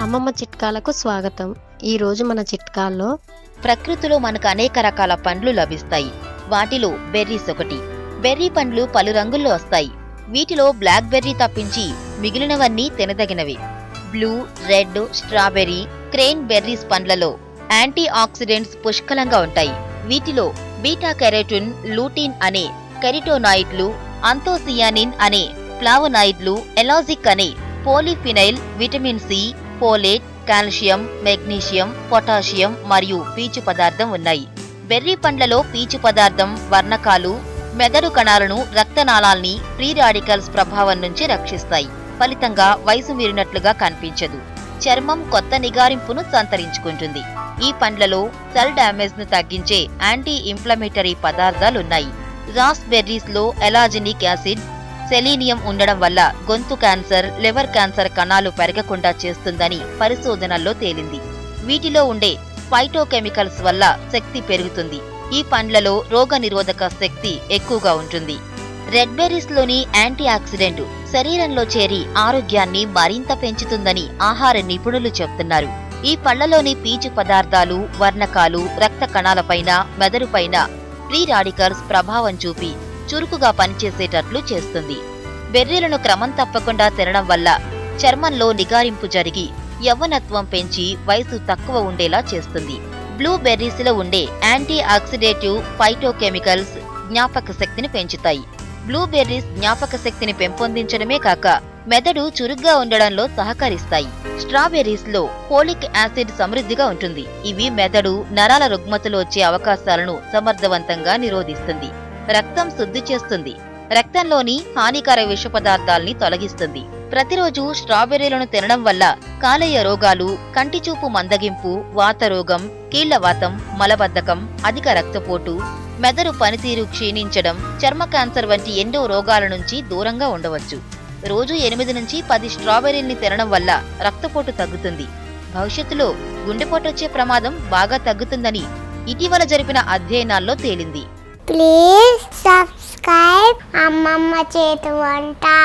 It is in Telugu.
అమ్మమ్మ చిట్కాలకు స్వాగతం. ఈ రోజు మన చిట్కాల్లో ప్రకృతిలో మనకు అనేక రకాల పండ్లు లభిస్తాయి. వాటిలో బెర్రీస్ ఒకటి. బెర్రీ పండ్లు పలు రంగుల్లో వస్తాయి. వీటిలో బ్లాక్ బెర్రీ తప్పించి మిగిలినవన్నీ తినదగినవి. Blue, red, strawberry, crane berries పండ్లలో యాంటీ ఆక్సిడెంట్స్ పుష్కలంగా ఉంటాయి. వీటిలో బీటా కెరోటిన్, లూటిన్ అనే కెరిటోనాయిడ్లు, అంతోసియానిన్ అనే ఫ్లావనాయిడ్లు, ఎలాజిక్ అనే polyphenyl, vitamin C, folate, calcium, magnesium, potassium మరియు పీచు పదార్థం ఉన్నాయి. బెర్రీ పండ్లలో పీచు పదార్థం వర్ణకాలు మెదడు కణాలను, రక్తనాళాల్ని ఫ్రీ రాడికల్స్ ప్రభావం నుంచి రక్షిస్తాయి. ఫలితంగా వయసు మీరినట్లుగా కనిపించదు. చర్మం కొత్త నిగారింపును సంతరించుకుంటుంది. ఈ పండ్లలో సెల్ డ్యామేజ్ ను తగ్గించే యాంటీ ఇన్ఫ్లమేటరీ పదార్థాలున్నాయి. రాస్ బెర్రీస్ లో ఎలాజినిక్ యాసిడ్, సెలీనియం ఉండడం వల్ల గొంతు క్యాన్సర్, లివర్ క్యాన్సర్ కణాలు పెరగకుండా చేస్తుందని పరిశోధనల్లో తేలింది. వీటిలో ఉండే ఫైటోకెమికల్స్ వల్ల శక్తి పెరుగుతుంది. ఈ పండ్లలో రోగ నిరోధక శక్తి ఎక్కువగా ఉంటుంది. రెడ్ బెర్రీస్ లోని యాంటీ ఆక్సిడెంట్ శరీరంలో చేరి ఆరోగ్యాన్ని మరింత పెంచుతుందని ఆహార నిపుణులు చెప్తున్నారు. ఈ పళ్లలోని పీచు పదార్థాలు వర్ణకాలు రక్త కణాలపైన, మెదడుపైన ఫ్రీ రాడికల్స్ ప్రభావం చూపి చురుకుగా పనిచేసేటట్లు చేస్తుంది. బెర్రీలను క్రమం తప్పకుండా తినడం వల్ల చర్మంలో నిగారింపు జరిగి యవ్వనత్వం పెంచి వయసు తక్కువ ఉండేలా చేస్తుంది. బ్లూ బెర్రీస్ లో ఉండే యాంటీ ఆక్సిడేటివ్ ఫైటోకెమికల్స్ జ్ఞాపక శక్తిని పెంచుతాయి. బ్లూ బెర్రీస్ జ్ఞాపక శక్తిని పెంపొందించడమే కాక మెదడు చురుగ్గా ఉండడంలో సహకరిస్తాయి. స్ట్రాబెర్రీస్ లో ఫోలిక్ యాసిడ్ సమృద్ధిగా ఉంటుంది. ఇవి మెదడు, నరాల రుగ్మతలు వచ్చే అవకాశాలను సమర్థవంతంగా నిరోధిస్తుంది. రక్తం శుద్ధి చేస్తుంది. రక్తంలోని హానికర విష పదార్థాల్ని తొలగిస్తుంది. ప్రతిరోజు స్ట్రాబెర్రీలను తినడం వల్ల కాలేయ రోగాలు, కంటిచూపు మందగింపు, వాతరోగం, కీళ్లవాతం, మలబద్ధకం, అధిక రక్తపోటు, మెదడు పనితీరు క్షీణించడం, చర్మ క్యాన్సర్ వంటి ఎన్నో రోగాల నుంచి దూరంగా ఉండవచ్చు. రోజు 8 నుంచి 10 స్ట్రాబెర్రీల్ని తినడం వల్ల రక్తపోటు తగ్గుతుంది. భవిష్యత్తులో గుండెపోటు వచ్చే ప్రమాదం బాగా తగ్గుతుందని ఇటీవల జరిపిన అధ్యయనాల్లో తేలింది. Please subscribe Ammamma Cheti Vanta.